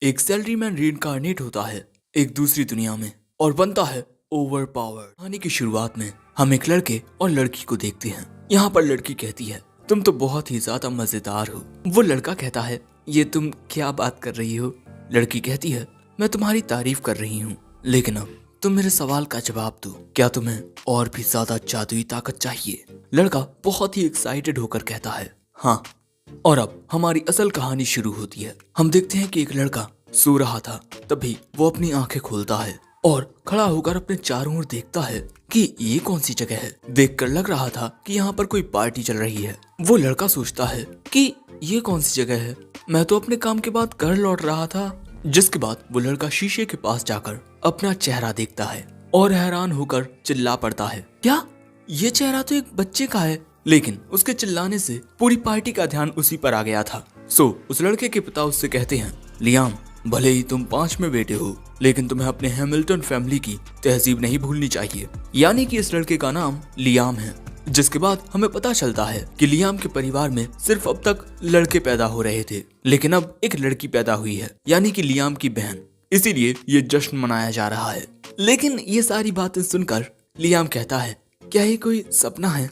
एक सैलरीमैन रीइंकार्नेट होता है एक दूसरी दुनिया में और बनता है ओवर पावर। कहानी की शुरुआत में हम एक लड़के और लड़की को देखते हैं। यहाँ पर लड़की कहती है, तुम तो बहुत ही ज्यादा मजेदार हो। वो लड़का कहता है, ये तुम क्या बात कर रही हो? लड़की कहती है, मैं तुम्हारी तारीफ कर रही हूँ, लेकिन अब तुम मेरे सवाल का जवाब दो, क्या तुम्हें और भी ज्यादा जादुई ताकत चाहिए? लड़का बहुत ही एक्साइटेड होकर कहता है, हाँ। और अब हमारी असल कहानी शुरू होती है। हम देखते हैं कि एक लड़का सो रहा था, तभी वो अपनी आंखें खोलता है और खड़ा होकर अपने चारों ओर देखता है कि ये कौन सी जगह है। देखकर लग रहा था कि यहाँ पर कोई पार्टी चल रही है। वो लड़का सोचता है कि ये कौन सी जगह है, मैं तो अपने काम के बाद घर लौट रहा था। जिसके बाद वो लड़का शीशे के पास जाकर अपना चेहरा देखता है और हैरान होकर चिल्ला पड़ता है, क्या ये चेहरा तो एक बच्चे का है। लेकिन उसके चिल्लाने से पूरी पार्टी का ध्यान उसी पर आ गया था। उस लड़के के पिता उससे कहते हैं, लियाम, भले ही तुम 5वें बेटे हो, लेकिन तुम्हें अपने हैमिल्टन फैमिली की तहजीब नहीं भूलनी चाहिए। यानी कि इस लड़के का नाम लियाम है। जिसके बाद हमें पता चलता है कि लियाम के परिवार में सिर्फ अब तक लड़के पैदा हो रहे थे, लेकिन अब एक लड़की पैदा हुई है, यानी कि लियाम की बहन। इसीलिए ये जश्न मनाया जा रहा है। लेकिन ये सारी बातें सुनकर लियाम कहता है, क्या ये कोई सपना है?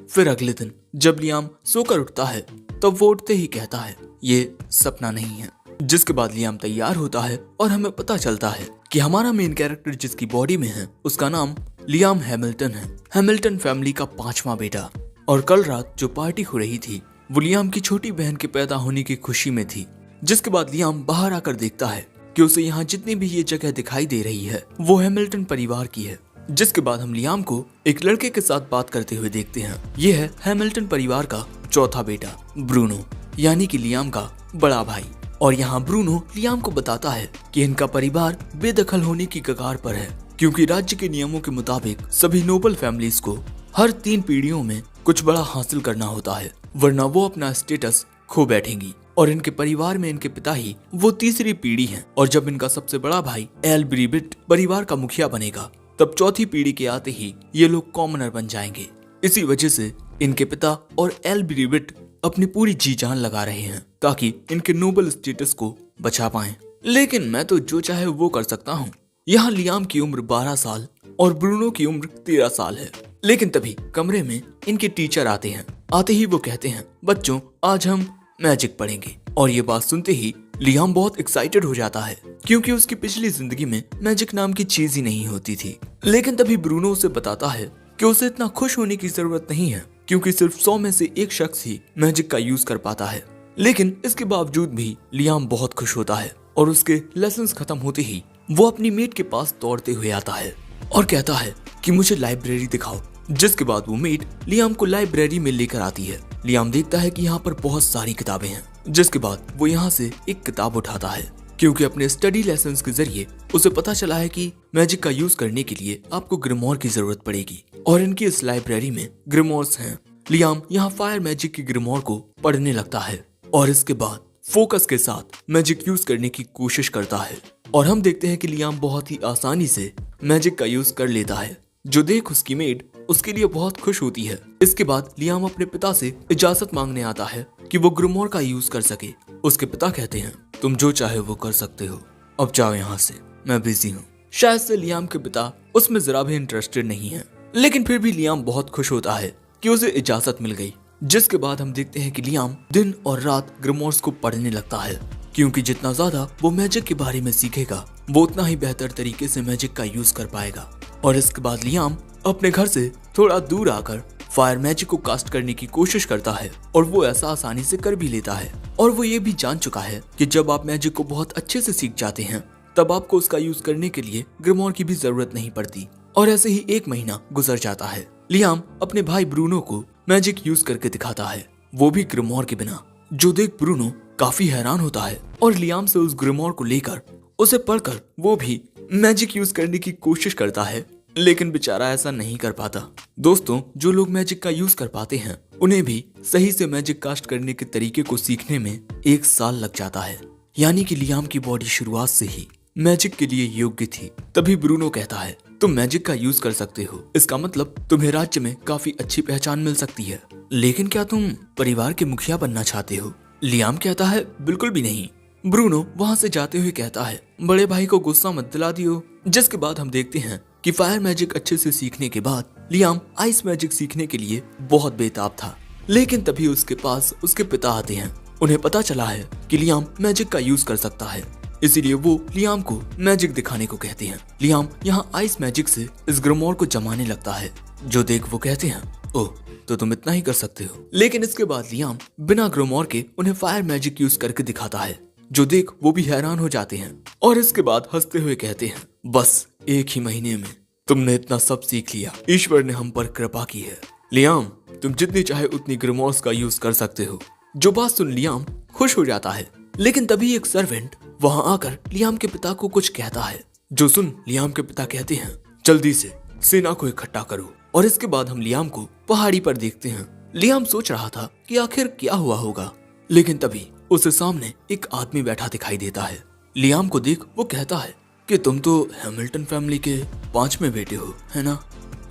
फिर अगले दिन जब लियाम सोकर उठता है, तब वो उठते ही कहता है, ये सपना नहीं है। जिसके बाद लियाम तैयार होता है और हमें पता चलता है कि हमारा मेन कैरेक्टर जिसकी बॉडी में है, उसका नाम लियाम हैमिल्टन है, हैमिल्टन फैमिली का 5वां बेटा। और कल रात जो पार्टी हो रही थी, वो लियाम की छोटी बहन के पैदा होने की खुशी में थी। जिसके बाद लियाम बाहर आकर देखता है कि उसे यहाँ जितनी भी ये जगह दिखाई दे रही है, वो हैमिल्टन परिवार की है। जिसके बाद हम लियाम को एक लड़के के साथ बात करते हुए देखते हैं। ये है हैमिल्टन परिवार का 4था बेटा ब्रूनो, यानी कि लियाम का बड़ा भाई। और यहाँ ब्रूनो लियाम को बताता है कि इनका परिवार बेदखल होने की कगार पर है, क्योंकि राज्य के नियमों के मुताबिक सभी नोबल फैमिलीज को हर 3 पीढ़ियों में कुछ बड़ा हासिल करना होता है, वरना वो अपना स्टेटस खो बैठेंगी। और इनके परिवार में इनके पिता ही वो 3री पीढ़ी है, और जब इनका सबसे बड़ा भाई एल ब्रीबिट परिवार का मुखिया बनेगा, तब 4थी पीढ़ी के आते ही ये लोग कॉमनर बन जाएंगे। इसी वजह से इनके पिता और एल ब्रीबिट अपनी पूरी जी जान लगा रहे हैं ताकि इनके नोबल स्टेटस को बचा पाएं। लेकिन मैं तो जो चाहे वो कर सकता हूँ। यहाँ लियाम की उम्र 12 साल और ब्रूनो की उम्र 13 साल है। लेकिन तभी कमरे में इनके टीचर आते हैं। आते ही वो कहते हैं, बच्चों, आज हम मैजिक पढ़ेंगे। और ये बात सुनते ही लियाम बहुत एक्साइटेड हो जाता है, क्योंकि उसकी पिछली जिंदगी में मैजिक नाम की चीज ही नहीं होती थी। लेकिन तभी ब्रूनो उसे बताता है कि उसे इतना खुश होने की जरूरत नहीं है, क्योंकि सिर्फ 100 में से एक शख्स ही मैजिक का यूज कर पाता है। लेकिन इसके बावजूद भी लियाम बहुत खुश होता है और उसके लेसन्स खत्म होते ही वो अपनी मेट के पास दौड़ते हुए आता है और कहता है कि मुझे लाइब्रेरी दिखाओ। जिसके बाद वो मेट लियाम को लाइब्रेरी में लेकर आती है। लियाम देखता है कि यहाँ पर बहुत सारी किताबें हैं। जिसके बाद वो यहाँ से एक किताब उठाता है, क्योंकि अपने स्टडी लेसन्स के जरिए उसे पता चला है कि मैजिक का यूज करने के लिए आपको ग्रिमोर की जरूरत पड़ेगी, और इनकी इस लाइब्रेरी में ग्रिमोर्स हैं। लियाम यहाँ फायर मैजिक की ग्रिमोर को पढ़ने लगता है और इसके बाद फोकस के साथ मैजिक यूज करने की कोशिश करता है। और हम देखते हैं कि लियाम बहुत ही आसानी से मैजिक का यूज कर लेता है, जो देख उसकी मेड उसके लिए बहुत खुश होती है। इसके बाद लियाम अपने पिता से इजाजत मांगने आता है कि वो ग्रिमोर का यूज कर सके। उसके पिता कहते हैं, तुम जो चाहे वो कर सकते हो, अब जाओ यहाँ से, मैं बिजी हूँ। शायद से लियाम के पिता उसमें जरा भी इंटरेस्टेड नहीं है, लेकिन फिर भी लियाम बहुत खुश होता है कि उसे इजाजत मिल गई। जिसके बाद हम देखते हैं कि लियाम दिन और रात ग्रिमोर्स को पढ़ने लगता है, क्योंकि जितना ज्यादा वो मैजिक के बारे में सीखेगा, वो उतना ही बेहतर तरीके से मैजिक का यूज कर पाएगा। और इसके बाद लियाम अपने घर से थोड़ा दूर आकर फायर मैजिक को कास्ट करने की कोशिश करता है, और वो ऐसा आसानी से कर भी लेता है। और वो ये भी जान चुका है कि जब आप मैजिक को बहुत अच्छे से सीख जाते हैं, तब आपको उसका यूज करने के लिए ग्रिमोर की भी जरूरत नहीं पड़ती। और ऐसे ही 1 महीना गुजर जाता है। लियाम अपने भाई ब्रूनो को मैजिक यूज करके दिखाता है, वो भी ग्रिमोर के बिना, जो देख ब्रूनो काफी हैरान होता है और लियाम से उस ग्रिमोर को लेकर उसे पढ़कर वो भी मैजिक यूज करने की कोशिश करता है, लेकिन बेचारा ऐसा नहीं कर पाता। दोस्तों, जो लोग मैजिक का यूज कर पाते हैं, उन्हें भी सही से मैजिक कास्ट करने के तरीके को सीखने में 1 साल लग जाता है। यानी कि लियाम की बॉडी शुरुआत से ही मैजिक के लिए योग्य थी। तभी ब्रूनो कहता है, तुम मैजिक का यूज कर सकते हो, इसका मतलब तुम्हें राज्य में काफी अच्छी पहचान मिल सकती है, लेकिन क्या तुम परिवार के मुखिया बनना चाहते हो? लियाम कहता है, बिल्कुल भी नहीं, ब्रूनो वहाँ से जाते हुए कहता है, बड़े भाई को गुस्सा मत दिला दियो। जिसके बाद हम देखते हैं कि फायर मैजिक अच्छे से सीखने के बाद लियाम आइस मैजिक सीखने के लिए बहुत बेताब था। लेकिन तभी उसके पास उसके पिता आते हैं। उन्हें पता चला है कि लियाम मैजिक का यूज कर सकता है, इसीलिए वो लियाम को मैजिक दिखाने को कहते हैं। लियाम यहाँ आइस मैजिक से इस ग्रोमोर को जमाने लगता है, जो देख वो कहते हैं, ओह तो तुम इतना ही कर सकते हो। लेकिन इसके बाद लियाम बिना ग्रोमोर के उन्हें फायर मैजिक यूज करके दिखाता है, जो देख वो भी हैरान हो जाते हैं और इसके बाद हंसते हुए कहते हैं, बस एक ही महीने में तुमने इतना सब सीख लिया, ईश्वर ने हम पर कृपा की है। लियाम तुम जितनी चाहे उतनी ग्रोमोर्स का यूज कर सकते हो। जो बात सुन लियाम खुश हो जाता है। लेकिन तभी एक सर्वेंट वहां आकर लियाम के पिता को कुछ कहता है, जो सुन लियाम के पिता कहते हैं, जल्दी से सेना को इकट्ठा करो। और इसके बाद हम लियाम को पहाड़ी पर देखते हैं। लियाम सोच रहा था कि आखिर क्या हुआ होगा, लेकिन तभी उसके सामने एक आदमी बैठा दिखाई देता है। लियाम को देख वो कहता है कि तुम तो हैमिल्टन फैमिली के 5वें बेटे हो, है ना?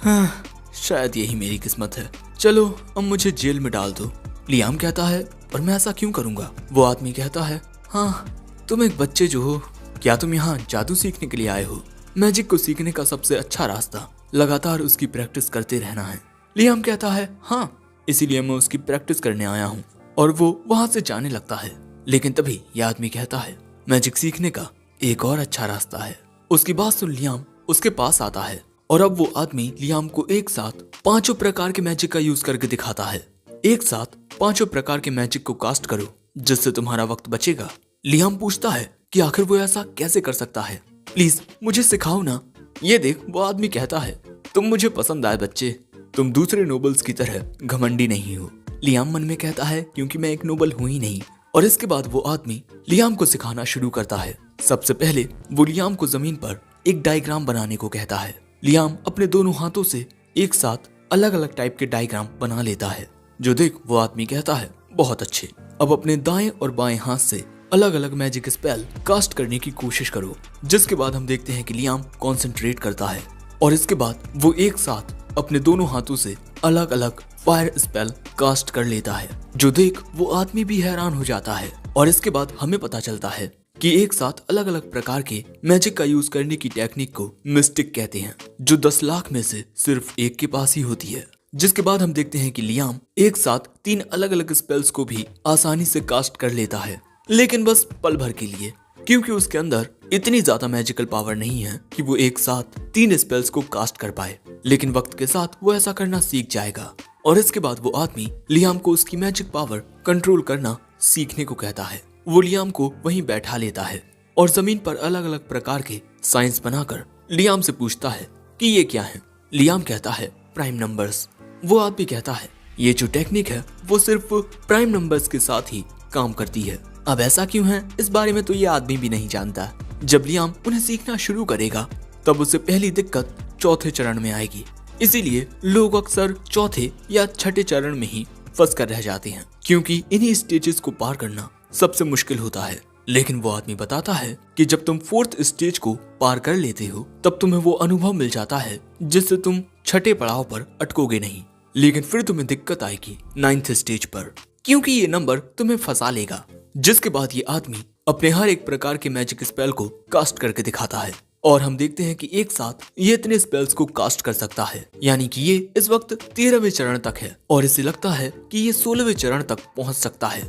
हाँ, शायद यही मेरी किस्मत है। चलो अब मुझे जेल में डाल दो। लियाम कहता है, और मैं ऐसा क्यों करूंगा? वो आदमी कहता है, हाँ तुम एक बच्चे जो हो, क्या तुम यहाँ जादू सीखने के लिए आए हो? मैजिक को सीखने का सबसे अच्छा रास्ता लगातार उसकी प्रैक्टिस करते रहना है। लियाम कहता है, हाँ इसीलिए मैं उसकी प्रैक्टिस करने आया हूँ। और वो वहाँ से जाने लगता है। लेकिन तभी यह आदमी कहता है, मैजिक सीखने का एक और अच्छा रास्ता है। उसकी बात सुन लियाम उसके पास आता है और अब वो आदमी लियाम को एक साथ 5 प्रकार के मैजिक का यूज करके दिखाता है। एक साथ 5 प्रकार के मैजिक को कास्ट करो, जिससे तुम्हारा वक्त बचेगा। लियाम पूछता है कि आखिर वो ऐसा कैसे कर सकता है, प्लीज मुझे सिखाओ ना। ये देख वो आदमी कहता है, तुम मुझे पसंद आए बच्चे, तुम दूसरे नोबल्स की तरह घमंडी नहीं हो। लियाम मन में कहता है, क्योंकि मैं एक नोबल हूँ ही नहीं। और इसके बाद वो आदमी लियाम को सिखाना शुरू करता है। सबसे पहले वो लियाम को जमीन पर एक डायग्राम बनाने को कहता है। लियाम अपने दोनों हाथों से एक साथ अलग अलग टाइप के डायग्राम बना लेता है, जो देख वो आदमी कहता है, बहुत अच्छे। अब अपने दाएं और बाएं हाथ से अलग अलग मैजिक स्पेल कास्ट करने की कोशिश करो। जिसके बाद हम देखते हैं कि लियाम कॉन्सेंट्रेट करता है और इसके बाद वो एक साथ अपने दोनों हाथों से अलग अलग फायर स्पेल कास्ट कर लेता है, जो देख वो आदमी भी हैरान हो जाता है। और इसके बाद हमें पता चलता है कि एक साथ अलग अलग प्रकार के मैजिक का यूज करने की टेक्निक को मिस्टिक कहते हैं, जो 10 लाख में से सिर्फ एक के पास ही होती है। जिसके बाद हम देखते हैं कि लियाम एक साथ 3 अलग अलग स्पेल्स को भी आसानी से कास्ट कर लेता है, लेकिन बस पल भर के लिए, क्योंकि उसके अंदर इतनी ज्यादा मैजिकल पावर नहीं है कि वो एक साथ 3 स्पेल्स को कास्ट कर पाए। लेकिन वक्त के साथ वो ऐसा करना सीख जाएगा। और इसके बाद वो आदमी लियाम को उसकी मैजिक पावर कंट्रोल करना सीखने को कहता है। वो लियाम को वहीं बैठा लेता है और जमीन पर अलग अलग प्रकार के साइंस बनाकर लियाम से पूछता है कि ये क्या है। लियाम कहता है, प्राइम नंबर्स। वो आदमी कहता है, ये जो टेक्निक है वो सिर्फ प्राइम नंबर्स के साथ ही काम करती है। अब ऐसा क्यों है, इस बारे में तो ये आदमी भी नहीं जानता। जब लियाम उन्हें सीखना शुरू करेगा तब उसे पहली दिक्कत चौथे चरण में आएगी। इसीलिए लोग अक्सर चौथे या छठे चरण में ही फंस कर रह जाते हैं, क्योंकि इन्हीं स्टेजेस को पार करना सबसे मुश्किल होता है। लेकिन वो आदमी बताता है कि जब तुम 4th स्टेज को पार कर लेते हो तब तुम्हें वो अनुभव मिल जाता है जिससे तुम छठे पड़ाव पर अटकोगे नहीं। लेकिन फिर तुम्हें दिक्कत आएगी 9th स्टेज पर, क्योंकि ये नंबर तुम्हें फंसा लेगा। जिसके बाद ये आदमी अपने हर एक प्रकार के मैजिक स्पेल को कास्ट करके दिखाता है और हम देखते हैं कि एक साथ ये इतने स्पेल्स को कास्ट कर सकता है, यानी कि ये इस वक्त 13वें चरण तक है और इसे लगता है कि ये 16वें चरण तक पहुंच सकता है,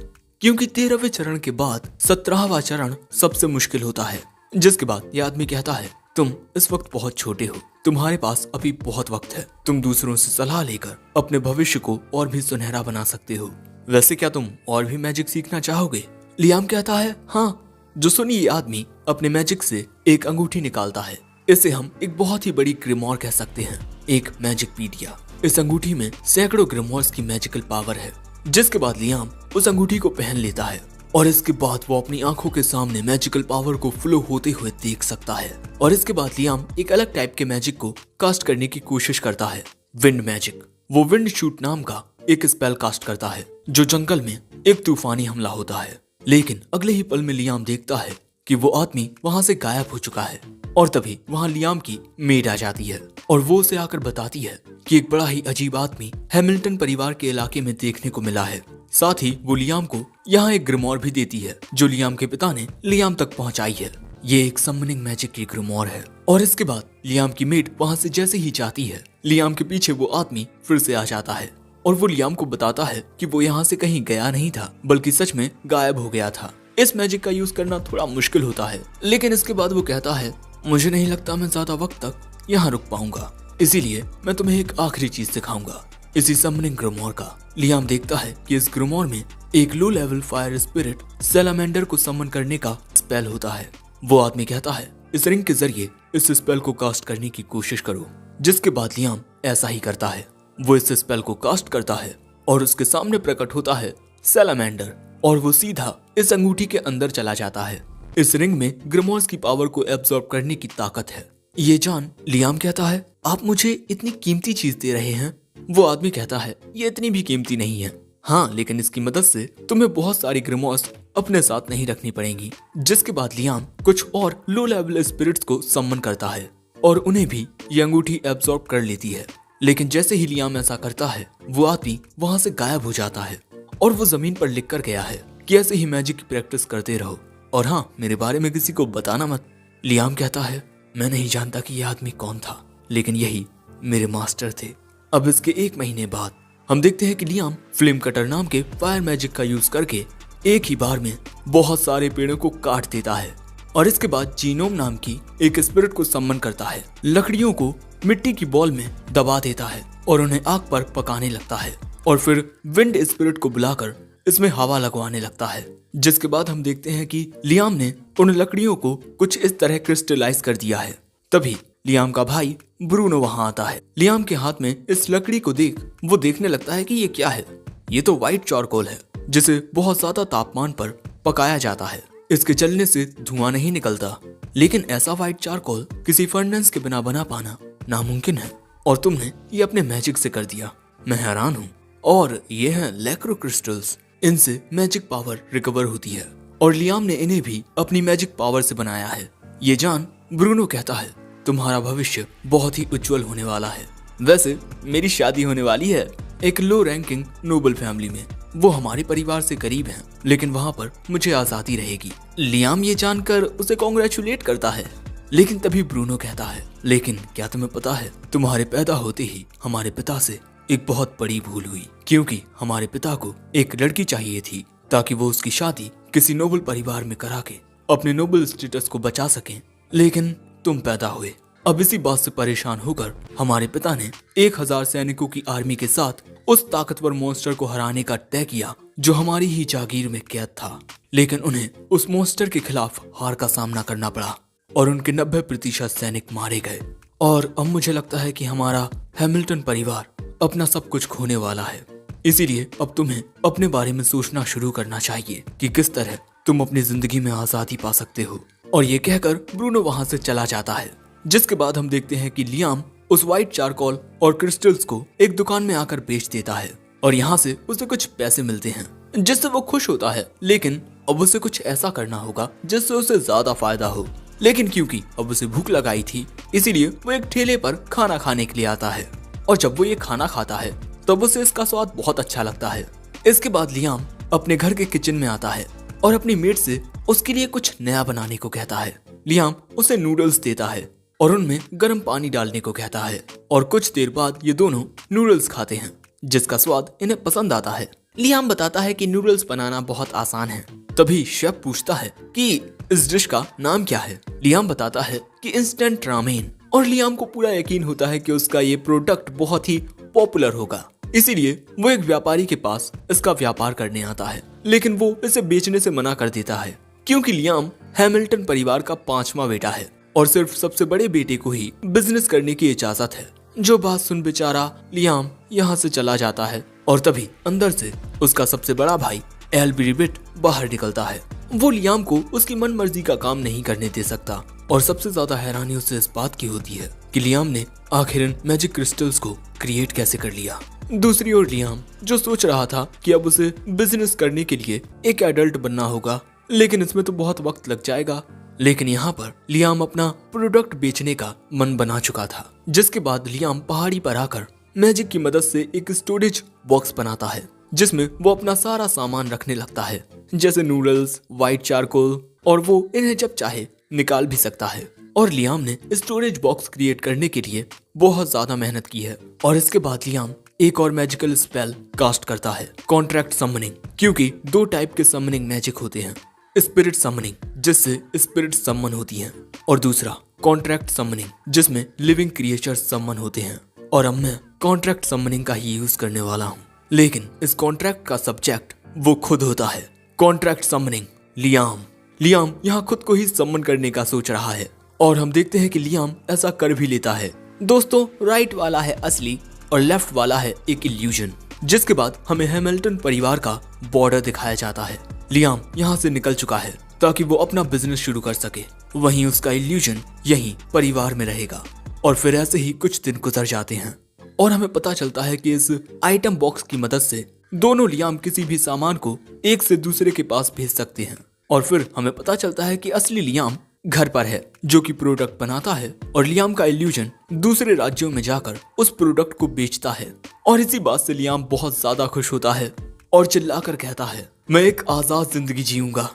क्योंकि 13वें चरण के बाद 17वां चरण सबसे मुश्किल होता है। जिसके बाद ये आदमी कहता है, तुम इस वक्त बहुत छोटे हो, तुम्हारे पास अभी बहुत वक्त है, तुम दूसरों से सलाह लेकर अपने भविष्य को और भी सुनहरा बना सकते हो। वैसे क्या तुम और भी मैजिक सीखना चाहोगे? लियाम कहता है, हाँ। जो सुनी ये आदमी अपने मैजिक से एक अंगूठी निकालता है। इसे हम एक बहुत ही बड़ी ग्रिमोर कह सकते हैं, एक मैजिक पीडिया। इस अंगूठी में सैकड़ों ग्रिमोर्स की मैजिकल पावर है। जिसके बाद लियाम उस अंगूठी को पहन लेता है और इसके बाद वो अपनी आंखों के सामने मैजिकल पावर को फ्लो होते हुए देख सकता है। और इसके बाद लियाम एक अलग टाइप के मैजिक को कास्ट करने की कोशिश करता है, विंड मैजिक। वो विंड शूट नाम का एक स्पेल कास्ट करता है, जो जंगल में एक तूफानी हमला होता है। लेकिन अगले ही पल में लियाम देखता है कि वो आदमी वहाँ से गायब हो चुका है। और तभी वहाँ लियाम की मेड आ जाती है और वो उसे आकर बताती है कि एक बड़ा ही अजीब आदमी हैमिल्टन परिवार के इलाके में देखने को मिला है। साथ ही वो लियाम को यहाँ एक ग्रिमोर भी देती है जो लियाम के पिता ने लियाम तक पहुँचाई है। ये एक समनिंग मैजिक की ग्रिमोर है। और इसके बाद लियाम की मेड वहाँ से जैसे ही जाती है, लियाम के पीछे वो आदमी फिर से आ जाता है और वो लियाम को बताता है कि वो यहाँ से कहीं गया नहीं था बल्कि सच में गायब हो गया था। इस मैजिक का यूज करना थोड़ा मुश्किल होता है, लेकिन इसके बाद वो कहता है मुझे नहीं लगता मैं ज्यादा वक्त तक यहाँ रुक पाऊंगा, इसीलिए मैं तुम्हें एक आखिरी चीज सिखाऊंगा, इसी समनिंग ग्रिमोर का। लियाम देखता है कि इस ग्रिमोर में एक low level fire spirit salamander को समन करने का स्पेल होता है। वो आदमी कहता है इस रिंग के जरिए इस स्पेल को कास्ट करने की कोशिश करो, जिसके बाद लियाम ऐसा ही करता है। वो इस स्पेल को कास्ट करता है और उसके सामने प्रकट होता है सैलामेंडर और वो सीधा इस अंगूठी के अंदर चला जाता है। इस रिंग में ग्रिमोर्स की पावर को एब्जॉर्ब करने की ताकत है। ये जान लियाम कहता है आप मुझे इतनी कीमती चीज दे रहे हैं। वो आदमी कहता है ये इतनी भी कीमती नहीं है, हाँ लेकिन इसकी मदद से तुम्हें बहुत सारी ग्रिमोर्स अपने साथ नहीं रखनी पड़ेंगी। जिसके बाद लियाम कुछ और लो लेवल स्पिरिट्स को सम्मन करता है और उन्हें भी ये अंगूठी एब्जॉर्ब कर लेती है। लेकिन जैसे ही लियाम ऐसा करता है, वो आदमी वहाँ से गायब हो जाता है और वो जमीन पर लिख कर गया है कि ऐसे ही मैजिक की प्रैक्टिस करते रहो और हाँ मेरे बारे में किसी को बताना मत। लियाम कहता है मैं नहीं जानता कि यह आदमी कौन था, लेकिन यही मेरे मास्टर थे। अब इसके 1 महीने बाद हम देखते हैं कि लियाम फ्लेम कटर नाम के फायर मैजिक का यूज करके एक ही बार में बहुत सारे पेड़ों को काट देता है और इसके बाद जीनोम नाम की एक स्पिरिट को सम्मन करता है। लकड़ियों को मिट्टी की बॉल में दबा देता है और उन्हें आग पर पकाने लगता है और फिर विंड स्पिरिट को बुलाकर इसमें हवा लगवाने लगता है। जिसके बाद हम देखते हैं कि लियाम ने उन लकड़ियों को कुछ इस तरह क्रिस्टलाइज कर दिया है। तभी लियाम का भाई ब्रूनो वहां आता है। लियाम के हाथ में इस लकड़ी को देख वो देखने लगता है कि ये क्या है। ये तो व्हाइट चारकोल है जिसे बहुत ज्यादा तापमान पर पकाया जाता है। इसके जलने से धुआं नहीं निकलता, लेकिन ऐसा व्हाइट चारकोल किसी फर्नेस के बिना बना पाना नामुमकिन है और तुमने ये अपने मैजिक से कर दिया। मैं हैरान हूँ। और ये हैं लैक्रो क्रिस्टल्स, इनसे मैजिक पावर रिकवर होती है और लियाम ने इन्हें भी अपनी मैजिक पावर से बनाया है। ये जान ब्रूनो कहता है तुम्हारा भविष्य बहुत ही उज्जवल होने वाला है। वैसे मेरी शादी होने वाली है एक लो रैंकिंग नोबल फैमिली में। वो हमारे परिवार से करीब हैं, लेकिन वहाँ पर मुझे आजादी रहेगी। लियाम ये जानकर उसे कॉन्ग्रेचुलेट करता है, लेकिन तभी ब्रूनो कहता है लेकिन क्या तुम्हें पता है तुम्हारे पैदा होते ही हमारे पिता से एक बहुत बड़ी भूल हुई, क्योंकि हमारे पिता को एक लड़की चाहिए थी ताकि वो उसकी शादी किसी नोबल परिवार में करा के अपने नोबल स्टेटस को बचा सकें, लेकिन तुम पैदा हुए। अब इसी बात से परेशान होकर हमारे पिता ने 1000 सैनिकों की आर्मी के साथ उस ताकतवर मॉन्स्टर को हराने का तय किया जो हमारी ही जागीर में कैद था, लेकिन उन्हें उस मॉन्स्टर के खिलाफ हार का सामना करना पड़ा और उनके 90% सैनिक मारे गए। और अब मुझे लगता है कि हमारा हैमिल्टन परिवार अपना सब कुछ खोने वाला है। इसीलिए अब तुम्हें अपने बारे में सोचना शुरू करना चाहिए कि किस तरह तुम अपनी जिंदगी में आजादी पा सकते हो। और ये कहकर ब्रूनो वहां से चला जाता है। जिसके बाद हम देखते हैं कि लियाम उस व्हाइट चारकोल और क्रिस्टल्स को एक दुकान में आकर बेच देता है और यहाँ से उसे कुछ पैसे मिलते हैं जिससे वो खुश होता है, लेकिन अब उसे कुछ ऐसा करना होगा जिससे उसे ज्यादा फायदा हो। लेकिन क्योंकि अब उसे भूख लगाई थी, इसीलिए वो एक ठेले पर खाना खाने के लिए आता है और जब वो ये खाना खाता है तब उसे इसका स्वाद बहुत अच्छा लगता है। इसके बाद लियाम अपने घर के किचन में आता है और अपनी मेड से उसके लिए कुछ नया बनाने को कहता है। लियाम उसे नूडल्स देता है और उनमें गर्म पानी डालने को कहता है और कुछ देर बाद ये दोनों नूडल्स खाते हैं जिसका स्वाद इन्हें पसंद आता है। लियाम बताता है कि नूडल्स बनाना बहुत आसान है। तभी शेफ पूछता है कि इस डिश का नाम क्या है। लियाम बताता है कि इंस्टेंट रामेन और लियाम को पूरा यकीन होता है कि उसका ये प्रोडक्ट बहुत ही पॉपुलर होगा, इसीलिए वो एक व्यापारी के पास इसका व्यापार करने आता है, लेकिन वो इसे बेचने से मना कर देता है क्योंकि लियाम हैमिल्टन परिवार का 5वां बेटा है और सिर्फ सबसे बड़े बेटे को ही बिजनेस करने की इजाजत है। जो बात सुन बेचारा लियाम यहाँ से चला जाता है और तभी अंदर से उसका सबसे बड़ा भाई एल्ब्रिबिट बाहर निकलता है। वो लियाम को उसकी मन मर्जी का काम नहीं करने दे सकता और सबसे ज्यादा हैरानी उसे इस बात की होती है कि लियाम ने आखिर इन मैजिक क्रिस्टल्स को क्रिएट कैसे कर लिया। दूसरी ओर लियाम जो सोच रहा था कि अब उसे बिजनेस करने के लिए एक एडल्ट बनना होगा, लेकिन इसमें तो बहुत वक्त लग जाएगा लेकिन यहाँ पर लियाम अपना प्रोडक्ट बेचने का मन बना चुका था, जिसके बाद लियाम पहाड़ी पर आकर मैजिक की मदद से एक स्टोरेज बॉक्स बनाता है, जिसमें वो अपना सारा सामान रखने लगता है, जैसे नूडल्स, व्हाइट चारकोल, और वो इन्हें जब चाहे निकाल भी सकता है। और लियाम ने स्टोरेज बॉक्स क्रिएट करने के लिए बहुत ज्यादा मेहनत की है। और इसके बाद लियाम एक और मैजिकल स्पेल कास्ट करता है, कॉन्ट्रैक्ट समनिंग, क्योंकि 2 टाइप के समनिंग मैजिक होते हैं, स्पिरिट समनिंग जिससे स्पिरिट समन होती हैं, और दूसरा कॉन्ट्रैक्ट समनिंग जिसमें लिविंग क्रिएचर्स समन होते हैं। और अब मैं कॉन्ट्रैक्ट समनिंग का ही यूज करने वाला हूँ, लेकिन इस कॉन्ट्रैक्ट का सब्जेक्ट वो खुद होता है। कॉन्ट्रैक्ट समनिंग लियाम यहाँ खुद को ही समन करने का सोच रहा है, और हम देखते हैं कि लियाम ऐसा कर भी लेता है। दोस्तों, राइट वाला है असली और लेफ्ट वाला है एक इल्यूजन। जिसके बाद हमें हैमिल्टन परिवार का बॉर्डर दिखाया जाता है। लियाम यहाँ से निकल चुका है ताकि वो अपना बिजनेस शुरू कर सके, वहीं उसका इल्यूजन यहीं परिवार में रहेगा। और फिर ऐसे ही कुछ दिन गुजर जाते हैं और हमें पता चलता है कि इस आइटम बॉक्स की मदद से दोनों लियाम किसी भी सामान को एक से दूसरे के पास भेज सकते हैं। और फिर हमें पता चलता है कि असली लियाम घर पर है, जो कि प्रोडक्ट बनाता है, और लियाम का इल्यूजन दूसरे राज्यों में जाकर उस प्रोडक्ट को बेचता है। और इसी बात से लियाम बहुत ज्यादा खुश होता है और चिल्लाकर कहता है, मैं एक आजाद जिंदगी जीऊंगा।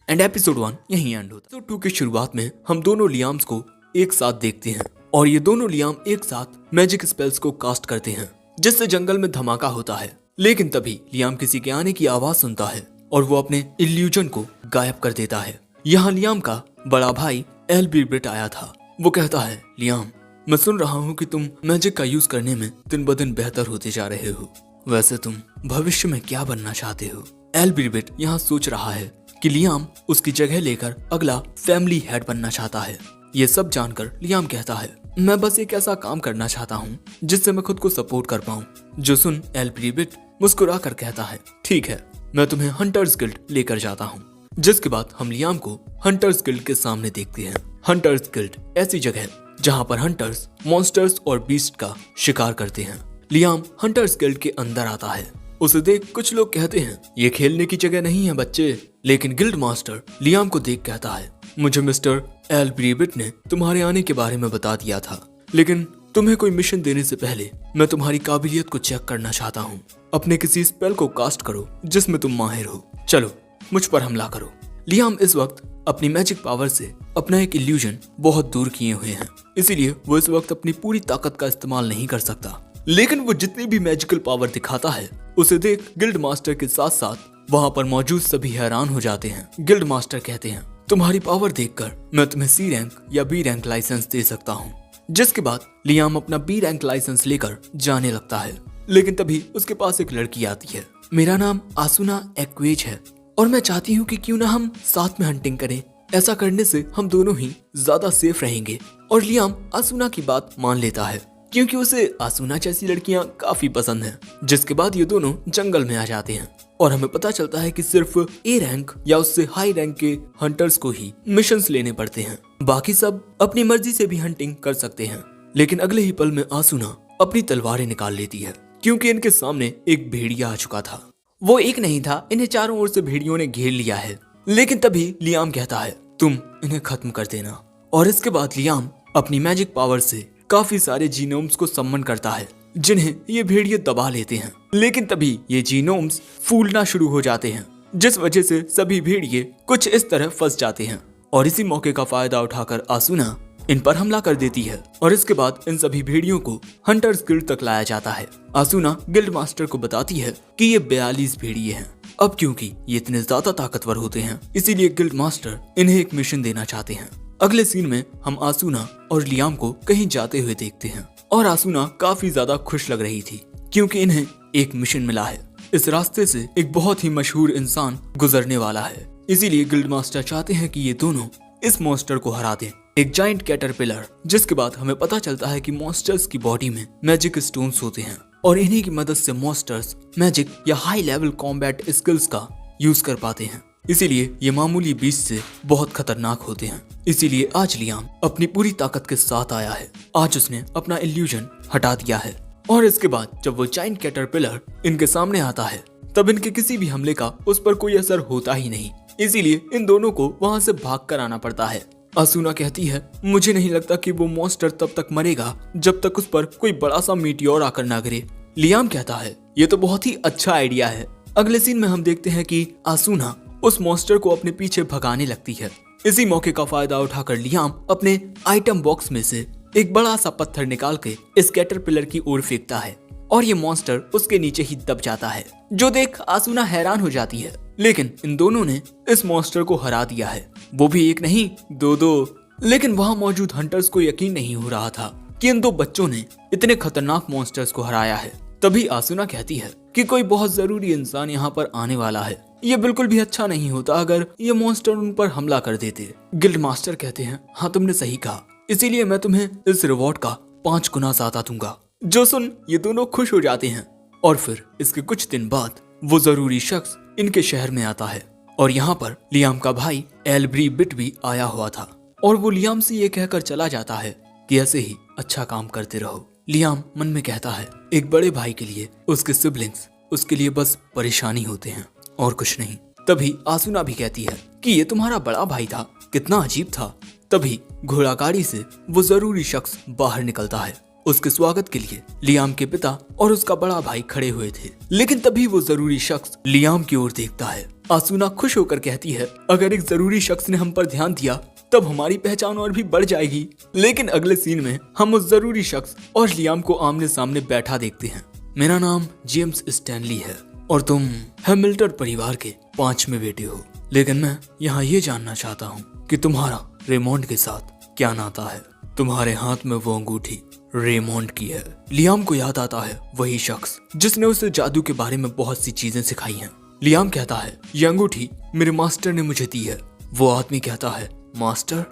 एंड एपिसोड 1 यहीं एंड होता है। एपिसोड 2 की शुरुआत में हम दोनों लियाम्स को एक साथ देखते हैं, और ये दोनों लियाम एक साथ मैजिक स्पेल्स को कास्ट करते हैं, जिससे जंगल में धमाका होता है। लेकिन तभी लियाम किसी के आने की आवाज सुनता है और वो अपने इल्यूजन को गायब कर देता है। यहाँ लियाम का बड़ा भाई एल्ब्रिट आया था। वो कहता है, लियाम, मैं सुन रहा हूँ कि तुम मैजिक का यूज करने में दिन ब दिन बेहतर होते जा रहे हो। वैसे तुम भविष्य में क्या बनना चाहते हो? एल्ब्रिट यहाँ सोच रहा है कि लियाम उसकी जगह लेकर अगला फैमिली हेड बनना चाहता है। ये सब जानकर लियाम कहता है, मैं बस एक ऐसा काम करना चाहता हूँ जिससे मैं खुद को सपोर्ट कर पाऊँ। जो सुन एल्ब्रिट मुस्कुरा कर कहता है, ठीक है, मैं तुम्हें हंटर्स गिल्ड लेकर जाता हूँ। जिसके बाद हम लियाम को हंटर्स गिल्ड के सामने देखते हैं। हंटर्स गिल्ड ऐसी जगह है जहाँ पर हंटर्स मॉन्स्टर्स और बीस्ट का शिकार करते हैं। लियाम हंटर्स गिल्ड के अंदर आता है। उसे देख कुछ लोग कहते हैं, ये खेलने की जगह नहीं है बच्चे। लेकिन गिल्ड मास्टर लियाम को देख कहता है, मुझे मिस्टर एल्ब्रिट ने तुम्हारे आने के बारे में बता दिया था, लेकिन तुम्हें कोई मिशन देने से पहले मैं तुम्हारी काबिलियत को चेक करना चाहता हूँ। अपने किसी स्पेल को कास्ट करो जिसमें तुम माहिर हो। चलो मुझ पर हमला करो। लियाम इस वक्त अपनी मैजिक पावर से अपना एक इल्यूजन बहुत दूर किए हुए हैं, इसीलिए वो इस वक्त अपनी पूरी ताकत का इस्तेमाल नहीं कर सकता। लेकिन वो जितनी भी मैजिकल पावर दिखाता है, उसे देख गिल्ड मास्टर के साथ साथ वहाँ पर मौजूद सभी हैरान हो जाते हैं। गिल्ड मास्टर कहते हैं, तुम्हारी पावर देखकर मैं तुम्हें C रैंक या B रैंक लाइसेंस दे सकता हूँ। जिसके बाद लियाम अपना B रैंक लाइसेंस लेकर जाने लगता है। लेकिन तभी उसके पास एक लड़की आती है। मेरा नाम आसुना एक्वेज है और मैं चाहती हूँ कि क्यों ना हम साथ में हंटिंग करें। ऐसा करने से हम दोनों ही ज्यादा सेफ रहेंगे। और लियाम आसुना की बात मान लेता है क्योंकि उसे आसुना जैसी लड़कियां काफी पसंद हैं। जिसके बाद ये दोनों जंगल में आ जाते हैं और हमें पता चलता है कि सिर्फ A रैंक या उससे हाई रैंक के हंटर्स को ही मिशंस लेने पड़ते हैं, बाकी सब अपनी मर्जी से भी हंटिंग कर सकते हैं। लेकिन अगले ही पल में आसुना अपनी तलवारें निकाल लेती है क्योंकि इनके सामने एक भेड़िया आ चुका था। वो एक नहीं था, इन्हें चारों ओर से भेड़ियों ने घेर लिया है। लेकिन तभी लियाम कहता है, तुम इन्हें खत्म कर देना। और इसके बाद लियाम अपनी मैजिक पावर से काफी सारे जीनोम्स को सम्मन करता है जिन्हें ये भेड़िए दबा लेते हैं। लेकिन तभी ये जीनोम्स फूलना शुरू हो जाते हैं, जिस वजह से सभी भेड़िए कुछ इस तरह फंस जाते हैं। और इसी मौके का फायदा उठाकर आसुना इन पर हमला कर देती है और इसके बाद इन सभी भेड़ियों को हंटर्स गिल्ड तक लाया जाता है। आसुना गिल्ड मास्टर को बताती है कि ये 42 भेड़िए हैं। अब क्योंकि ये इतने ज्यादा ताकतवर होते हैं, इसीलिए गिल्ड मास्टर इन्हें एक मिशन देना चाहते हैं। अगले सीन में हम आसुना और लियाम को कहीं जाते हुए देखते हैं और आसुना काफी ज्यादा खुश लग रही थी क्योंकि इन्हें एक मिशन मिला है। इस रास्ते से एक बहुत ही मशहूर इंसान गुजरने वाला है, इसीलिए गिल्ड मास्टर चाहते हैं कि ये दोनों इस मॉन्स्टर को हरा दें, एक जाइंट कैटरपिलर। जिसके बाद हमें पता चलता है कि मॉन्स्टर्स की बॉडी में मैजिक स्टोन्स होते हैं और इन्हीं की मदद से मॉन्स्टर्स मैजिक या हाई लेवल कॉम्बैट स्किल्स का यूज कर पाते हैं। इसीलिए ये मामूली बीस्ट से बहुत खतरनाक होते हैं। इसीलिए आज लियाम अपनी पूरी ताकत के साथ आया है। आज उसने अपना इल्यूजन हटा दिया है और इसके बाद जब वो जाइंट कैटरपिलर इनके सामने आता है तब इनके किसी भी हमले का उस पर कोई असर होता ही नहीं। इसीलिए इन दोनों को वहां से भाग कर आना पड़ता है। आसूना कहती है, मुझे नहीं लगता कि वो मॉन्स्टर तब तक मरेगा जब तक उस पर कोई बड़ा सा मीटियोर आकर ना गिरे। लियाम कहता है, ये तो बहुत ही अच्छा आइडिया है। अगले सीन में हम देखते हैं कि आसूना उस मॉन्स्टर को अपने पीछे भगाने लगती है। इसी मौके का फायदा उठाकर लियाम अपने आइटम बॉक्स में से एक बड़ा सा पत्थर निकाल के इस कैटरपिलर की ओर फेंकता है और ये मॉन्स्टर उसके नीचे ही दब जाता है, जो देख आसूना हैरान हो जाती है। लेकिन इन दोनों ने इस मॉन्स्टर को हरा दिया है, वो भी एक नहीं दो। लेकिन वहाँ मौजूद हंटर्स को यकीन नहीं हो रहा था कि इन दो बच्चों ने इतने खतरनाक मॉन्स्टर्स को हराया है। तभी आसूना कहती है कि कोई बहुत जरूरी इंसान यहाँ पर आने वाला है। ये बिल्कुल भी अच्छा नहीं होता अगर ये मॉन्स्टर उन पर हमला कर देते। गिल्ड मास्टर कहते हैं, हाँ तुमने सही कहा, इसीलिए मैं तुम्हें इस रिवॉर्ड का 5 गुना ज्यादा दूंगा। जो सुन ये दोनों खुश हो जाते हैं और फिर इसके कुछ दिन बाद वो जरूरी शख्स इनके शहर में आता है और यहाँ पर लियाम का भाई एल्ब्री बिट भी आया हुआ था और वो लियाम से ये कहकर चला जाता है कि ऐसे ही अच्छा काम करते रहो। लियाम मन में कहता है, एक बड़े भाई के लिए उसके सिबलिंग्स उसके लिए बस परेशानी होते हैं और कुछ नहीं। तभी आसूना भी कहती है कि ये तुम्हारा बड़ा भाई था, कितना अजीब था। तभी घोड़ागाड़ी से वो जरूरी शख्स बाहर निकलता है। उसके स्वागत के लिए लियाम के पिता और उसका बड़ा भाई खड़े हुए थे, लेकिन तभी वो जरूरी शख्स लियाम की ओर देखता है। आसूना खुश होकर कहती है, अगर एक जरूरी शख्स ने हम पर ध्यान दिया तब हमारी पहचान और भी बढ़ जाएगी। लेकिन अगले सीन में हम उस जरूरी शख्स और लियाम को आमने सामने बैठा देखते हैं। मेरा नाम जेम्स स्टैनली है और तुम हैमिल्टन परिवार के 5वें बेटे हो, लेकिन मैं यहाँ ये जानना चाहता हूँ कि तुम्हारा रेमोंड के साथ क्या नाता है। तुम्हारे हाथ में वो अंगूठी रेमोंड की है। लियाम को याद आता है वही शख्स जिसने उसे जादू के बारे में बहुत सी चीजें सिखाई हैं। लियाम कहता है, ये अंगूठी मेरे मास्टर ने मुझे दी है। वो आदमी कहता है, मास्टर?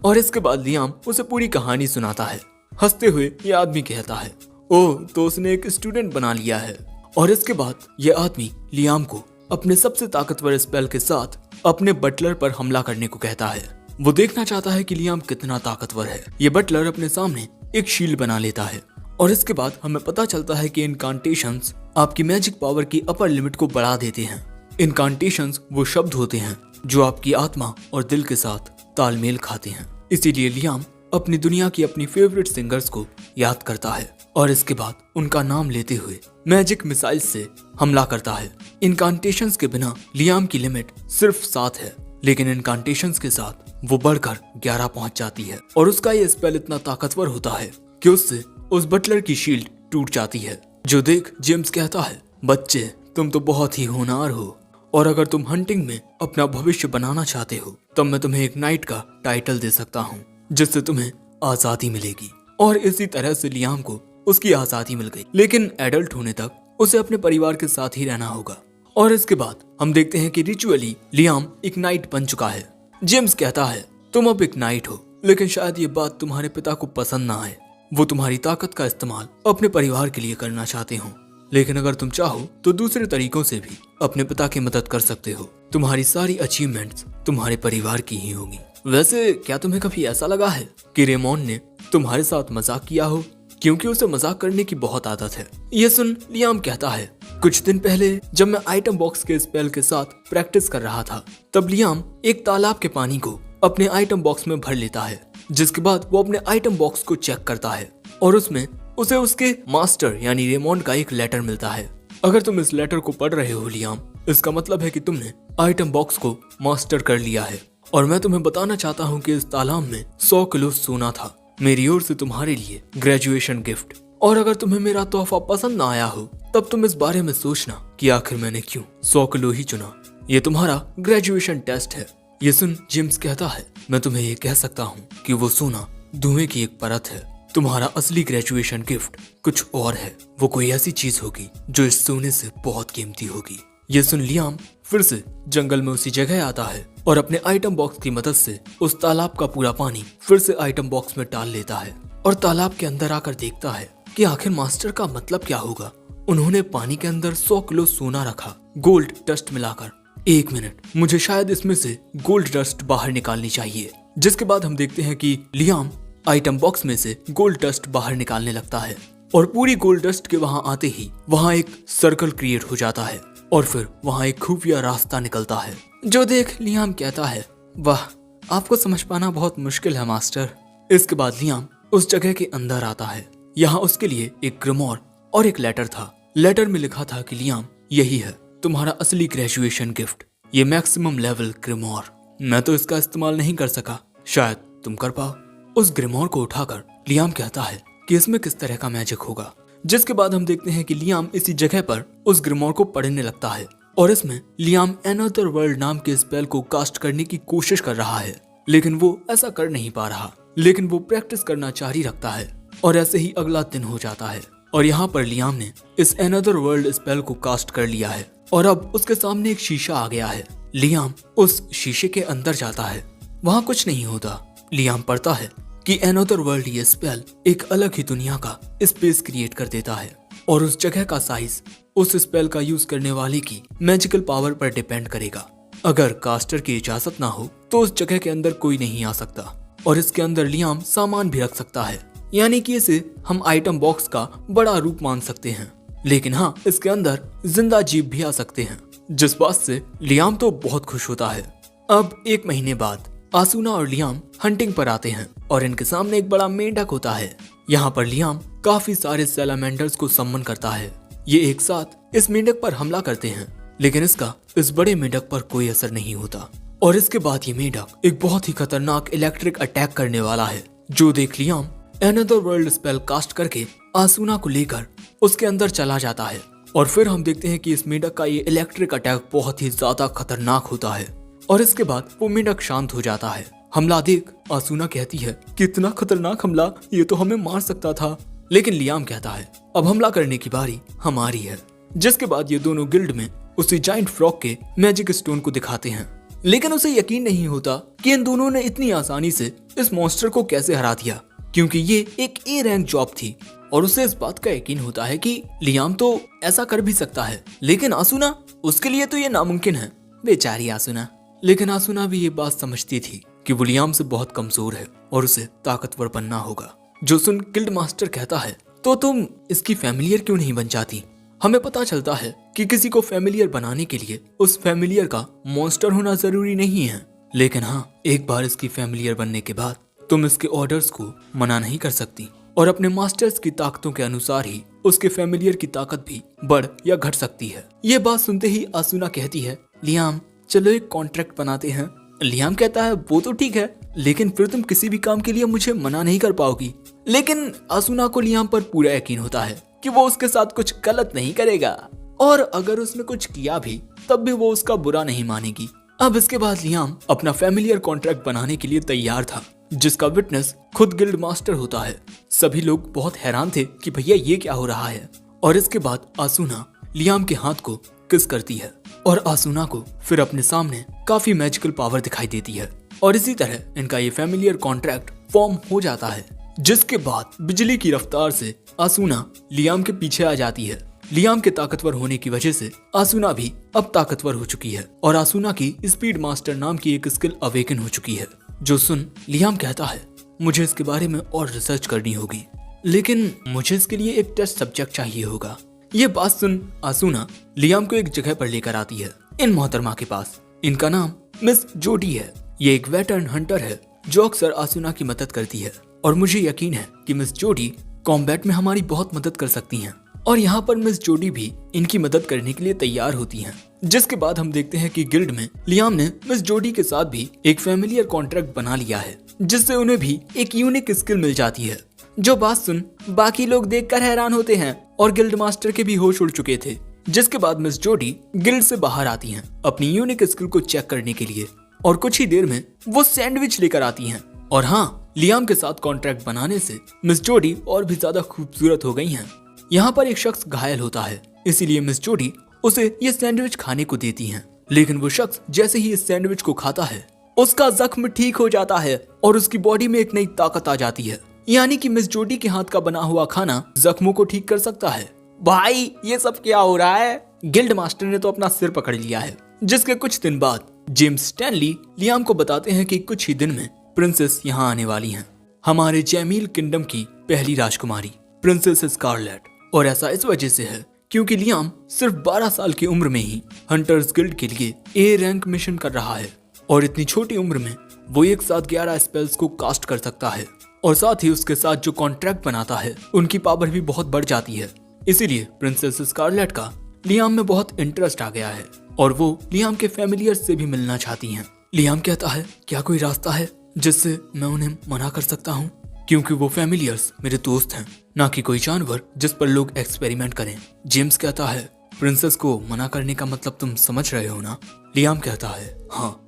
और इसके बाद लियाम उसे पूरी कहानी सुनाता है। हंसते हुए ये आदमी कहता है, ओह तो उसने एक स्टूडेंट बना लिया है। और इसके बाद ये आदमी लियाम को अपने सबसे ताकतवर स्पेल के साथ अपने बटलर पर हमला करने को कहता है। वो देखना चाहता है कि लियाम कितना ताकतवर है। ये बटलर अपने सामने एक शील्ड बना लेता है और इसके बाद हमें पता चलता है कि इनकांटेशंस आपकी मैजिक पावर की अपर लिमिट को बढ़ा देते हैं। इनकांटेशंस वो शब्द होते हैं जो आपकी आत्मा और दिल के साथ तालमेल खाते हैं। इसीलिए लियाम अपनी दुनिया की अपनी फेवरेट सिंगर्स को याद करता है और इसके बाद उनका नाम लेते हुए मैजिक मिसाइल से हमला करता है। इनकांटेशंस के बिना लियाम की लिमिट सिर्फ 7 है, लेकिन इनकांटेशंस के साथ वो बढ़कर 11 पहुंच जाती है और उसका ये स्पेल इतना ताकतवर होता है कि उससे उस बटलर की शील्ड टूट जाती है। जो देख जेम्स कहता है, बच्चे तुम तो बहुत ही होनहार हो और अगर तुम हंटिंग में अपना भविष्य बनाना चाहते हो तब मैं तुम्हें एक नाइट का टाइटल दे सकता हूँ जिससे तुम्हें आजादी मिलेगी। और इसी तरह से लियाम को उसकी आजादी मिल गई, लेकिन एडल्ट होने तक उसे अपने परिवार के साथ ही रहना होगा। और इसके बाद हम देखते हैं कि रिचुअली लियाम एक नाइट बन चुका है। जेम्स कहता है, तुम अब एक नाइट हो, लेकिन शायद ये बात तुम्हारे पिता को पसंद ना आए। वो तुम्हारी ताकत का इस्तेमाल अपने परिवार के लिए करना चाहते हो, लेकिन अगर तुम चाहो तो दूसरे तरीकों से भी अपने पिता की मदद कर सकते हो। तुम्हारी सारी अचीवमेंट्स तुम्हारे परिवार की ही होगी। वैसे क्या तुम्हें कभी ऐसा लगा है कि रेमोंड ने तुम्हारे साथ मजाक किया हो, क्योंकि उसे मजाक करने की बहुत आदत है। ये सुन लियाम कहता है, कुछ दिन पहले जब मैं आइटम बॉक्स के स्पेल के साथ प्रैक्टिस कर रहा था तब लियाम एक तालाब के पानी को अपने आइटम बॉक्स में भर लेता है, जिसके बाद वो अपने आइटम बॉक्स को चेक करता है और उसमें उसे उसके मास्टर यानी रेमोंड का एक लेटर मिलता है। अगर तुम इस लेटर को पढ़ रहे हो लियाम, इसका मतलब है कि तुमने आइटम बॉक्स को मास्टर कर लिया है। और मैं तुम्हें बताना चाहता हूँ कि इस तालाब में 100 किलो सोना था, मेरी ओर से तुम्हारे लिए ग्रेजुएशन गिफ्ट। और अगर तुम्हें मेरा तोहफा पसंद ना आया हो तब तुम इस बारे में सोचना कि आखिर मैंने क्यों 100 किलो ही चुना। ये तुम्हारा ग्रेजुएशन टेस्ट है। ये सुन जेम्स कहता है, मैं तुम्हें ये कह सकता हूँ कि वो सोना धुएं की एक परत है। तुम्हारा असली ग्रेजुएशन गिफ्ट कुछ और है, वो कोई ऐसी चीज होगी जो इस सोने से बहुत कीमती होगी। ये सुन लियाम फिर से जंगल में उसी जगह आता है और अपने आइटम बॉक्स की मदद से उस तालाब का पूरा पानी फिर से आइटम बॉक्स में डाल लेता है और तालाब के अंदर आकर देखता है कि आखिर मास्टर का मतलब क्या होगा। उन्होंने पानी के अंदर 100 किलो सोना रखा, गोल्ड डस्ट मिलाकर। 1 मिनट, मुझे शायद इसमें से गोल्ड डस्ट बाहर निकालनी चाहिए। जिसके बाद हम देखते हैं कि लियाम आइटम बॉक्स में से गोल्ड डस्ट बाहर निकालने लगता है और पूरी गोल्ड डस्ट के वहां आते ही वहां एक सर्कल क्रिएट हो जाता है और फिर वहां एक खुफिया रास्ता निकलता है। जो देख लियाम कहता है, वाह आपको समझ पाना बहुत मुश्किल है मास्टर। इसके बाद लियाम उस जगह के अंदर आता है। यहाँ उसके लिए एक ग्रिमोर और एक लेटर था। लेटर में लिखा था कि लियाम, यही है तुम्हारा असली ग्रेजुएशन गिफ्ट, ये मैक्सिमम लेवल ग्रिमोर। मैं तो इसका इस्तेमाल नहीं कर सका, शायद तुम कर पाओ। उस ग्रिमोर को उठाकर लियाम कहता है कि इसमें किस तरह का मैजिक होगा। जिसके बाद हम देखते हैं कि लियाम इसी जगह पर उस ग्रिमोर को पढ़ने लगता है और इसमें लियाम एनदर वर्ल्ड नाम के स्पेल को कास्ट करने की कोशिश कर रहा है, लेकिन वो ऐसा कर नहीं पा रहा। लेकिन वो प्रैक्टिस करना जारी रखता है और ऐसे ही अगला दिन हो जाता है और यहाँ पर लियाम ने इस एनदर वर्ल्ड स्पेल को कास्ट कर लिया है और अब उसके सामने एक शीशा आ गया है। लियाम उस शीशे के अंदर जाता है, वहाँ कुछ नहीं होता। लियाम पढ़ता है कि एनदर वर्ल्ड ये स्पेल एक अलग ही दुनिया का स्पेस क्रिएट कर देता है और उस जगह का साइज उस स्पेल का यूज करने वाले की मैजिकल पावर पर डिपेंड करेगा। अगर कास्टर की इजाजत ना हो तो उस जगह के अंदर कोई नहीं आ सकता और इसके अंदर लियाम सामान भी रख सकता है, यानी कि इसे हम आइटम बॉक्स का बड़ा रूप मान सकते हैं। लेकिन हाँ, इसके अंदर जिंदा जीव भी आ सकते हैं, जिस बात से लियाम तो बहुत खुश होता है। अब 1 महीने बाद आसूना और लियाम हंटिंग पर आते हैं और इनके सामने एक बड़ा मेंढक होता है। यहाँ पर लियाम काफी सारे सैलामेंडर्स को सम्मन करता है। ये एक साथ इस मेंढक पर हमला करते हैं, लेकिन इसका इस बड़े मेंढक पर कोई असर नहीं होता और इसके बाद ये मेंढक एक बहुत ही खतरनाक इलेक्ट्रिक अटैक करने वाला है, जो देख Liam another world spell cast करके आसूना को लेकर उसके अंदर चला जाता है। और फिर हम देखते हैं कि इस मेंढक का ये इलेक्ट्रिक अटैक बहुत ही ज्यादा खतरनाक होता है और इसके बाद वो मेंढक शांत हो जाता है। हमला देख आसूना कहती है, कितना खतरनाक हमला, ये तो हमें मार सकता था। लेकिन लियाम कहता है, अब हमला करने की बारी हमारी है। जिसके बाद ये दोनों गिल्ड में उसी जाइंट फ्रॉग के मैजिक स्टोन को दिखाते हैं, लेकिन उसे यकीन नहीं होता कि इन दोनों ने इतनी आसानी से इस मॉन्स्टर को कैसे हरा दिया, क्योंकि ये एक ए रैंक जॉब थी और उसे इस बात का यकीन होता है कि लियाम तो ऐसा कर भी सकता है, लेकिन आसूना, उसके लिए तो ये नामुमकिन है। बेचारी आसूना। लेकिन आसूना भी ये बात समझती थी कि वो लियाम से बहुत कमजोर है और उसे ताकतवर बनना होगा। जो सुन गिल्ड मास्टर कहता है, तो तुम इसकी फैमिलियर क्यों नहीं बन जाती? हमें पता चलता है कि किसी को फैमिलियर बनाने के लिए उस फैमिलियर का मॉन्स्टर होना जरूरी नहीं है, लेकिन हाँ, एक बार इसकी फैमिलियर बनने के बाद तुम इसके ऑर्डर्स को मना नहीं कर सकती और अपने मास्टर्स की ताकतों के अनुसार ही उसके फैमिलियर की ताकत भी बढ़ या घट सकती है। ये बात सुनते ही आसूना कहती है, लियाम चलो एक कॉन्ट्रैक्ट बनाते हैं। लियाम कहता है, वो तो ठीक है, लेकिन फिर तुम किसी भी काम के लिए मुझे मना नहीं कर पाओगी। लेकिन आसूना को लियाम पर पूरा यकीन होता है कि वो उसके साथ कुछ गलत नहीं करेगा और अगर उसने कुछ किया भी तब भी वो उसका बुरा नहीं मानेगी। अब इसके बाद लियाम अपना फैमिलियर कॉन्ट्रैक्ट बनाने के लिए तैयार था, जिसका विटनेस खुद गिल्ड मास्टर होता है। सभी लोग बहुत हैरान थे कि भैया ये क्या हो रहा है। और इसके बाद आसूना लियाम के हाथ को किस करती है और आसूना को फिर अपने सामने काफी मैजिकल पावर दिखाई देती है और इसी तरह इनका ये फैमिलियर कॉन्ट्रैक्ट फॉर्म हो जाता है। जिसके बाद बिजली की रफ्तार से आसूना लियाम के पीछे आ जाती है। लियाम के ताकतवर होने की वजह से आसूना भी अब ताकतवर हो चुकी है और आसूना की स्पीड मास्टर नाम की एक स्किल अवेकन हो चुकी है। जो सुन लियाम कहता है, मुझे इसके बारे में और रिसर्च करनी होगी, लेकिन मुझे इसके लिए एक टेस्ट सब्जेक्ट चाहिए होगा। ये बात सुन आसूना लियाम को एक जगह पर लेकर आती है, इन मोहतरमा के पास। इनका नाम मिस जोडी है। ये एक वेटरन हंटर है जो अक्सर आसूना की मदद करती है और मुझे यकीन है कि मिस जोडी कॉम्बैट में हमारी बहुत मदद कर सकती हैं। और यहाँ पर मिस जोडी भी इनकी मदद करने के लिए तैयार होती हैं। जिसके बाद हम देखते हैं कि गिल्ड में लियाम ने मिस जोडी के साथ भी एक फैमिलियर कॉन्ट्रैक्ट बना लिया है, जिससे उन्हें भी एक यूनिक स्किल मिल जाती है। जो बात सुन बाकी लोग देखकर हैरान होते हैं और गिल्ड मास्टर के भी होश उड़ चुके थे। जिसके बाद मिस जोडी गिल्ड से बाहर आती हैं अपनी यूनिक स्किल को चेक करने के लिए और कुछ ही देर में वो सैंडविच लेकर आती हैं। और हाँ, लियाम के साथ कॉन्ट्रैक्ट बनाने से मिस जोडी और भी ज्यादा खूबसूरत हो गई हैं। यहाँ पर एक शख्स घायल होता है, इसीलिए मिस जोडी उसे ये सैंडविच खाने को देती हैं। लेकिन वो शख्स जैसे ही इस सैंडविच को खाता है उसका जख्म ठीक हो जाता है और उसकी बॉडी में एक नई ताकत आ जाती है, यानी कि मिस जोडी के हाथ का बना हुआ खाना जख्मों को ठीक कर सकता है। भाई ये सब क्या हो रहा है? गिल्ड मास्टर ने तो अपना सिर पकड़ लिया है। जिसके कुछ दिन बाद जेम्स स्टैनली लियाम को बताते हैं कि कुछ ही दिन में प्रिंसेस यहाँ आने वाली हैं, हमारे जैमील किंगडम की पहली राजकुमारी प्रिंसेस स्कारलेट। और ऐसा इस वजह से है क्योंकि लियाम सिर्फ 12 साल की उम्र में ही हंटर्स गिल्ड के लिए ए रैंक मिशन कर रहा है और इतनी छोटी उम्र में वो एक साथ 11 स्पेल्स को कास्ट कर सकता है और साथ ही उसके साथ जो कॉन्ट्रैक्ट बनाता है उनकी पावर भी बहुत बढ़ जाती है। इसीलिए प्रिंसेस स्कारलेट का लियाम में बहुत इंटरेस्ट आ गया है और वो लियाम के फैमिलियर्स से भी मिलना चाहती हैं। लियाम कहता है, क्या कोई रास्ता है जिससे मैं उन्हें मना कर सकता हूँ, क्योंकि वो फैमिलियर्स मेरे दोस्त हैं, ना कि कोई जानवर जिस पर लोग एक्सपेरिमेंट करें। जेम्स कहता है, प्रिंसेस को मना करने का मतलब तुम समझ रहे हो ना? लियाम कहता है, हाँ।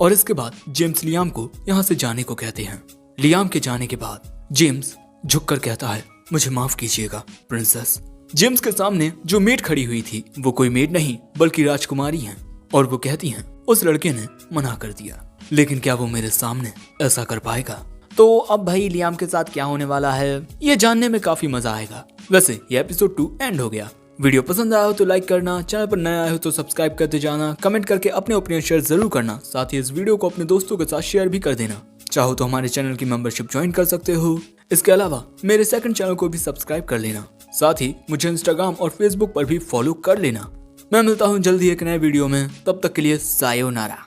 और इसके बाद जेम्स लियाम को यहाँ से जाने को कहते हैं। लियाम के जाने के बाद जेम्स झुककर कहता है, मुझे माफ कीजिएगा प्रिंसेस। जेम्स के सामने जो मेड खड़ी हुई थी वो कोई मेड नहीं बल्कि राजकुमारी हैं और वो कहती हैं, उस लड़के ने मना कर दिया, लेकिन क्या वो मेरे सामने ऐसा कर पाएगा? तो अब भाई लियाम के साथ क्या होने वाला है ये जानने में काफी मजा आएगा। वैसे ये एपिसोड 2 एंड हो गया। वीडियो पसंद आया हो तो लाइक करना, चैनल पर नया आए हो तो सब्सक्राइब करते जाना, कमेंट करके अपने ओपिनियन शेयर जरूर करना, साथ ही इस वीडियो को अपने दोस्तों के साथ शेयर भी कर देना। चाहो तो हमारे चैनल की मेंबरशिप ज्वाइन कर सकते हो। इसके अलावा मेरे सेकंड चैनल को भी सब्सक्राइब कर लेना, साथ ही मुझे इंस्टाग्राम और फेसबुक पर भी फॉलो कर लेना। मैं मिलता हूँ जल्दी एक नए वीडियो में, तब तक के लिए सायोनारा।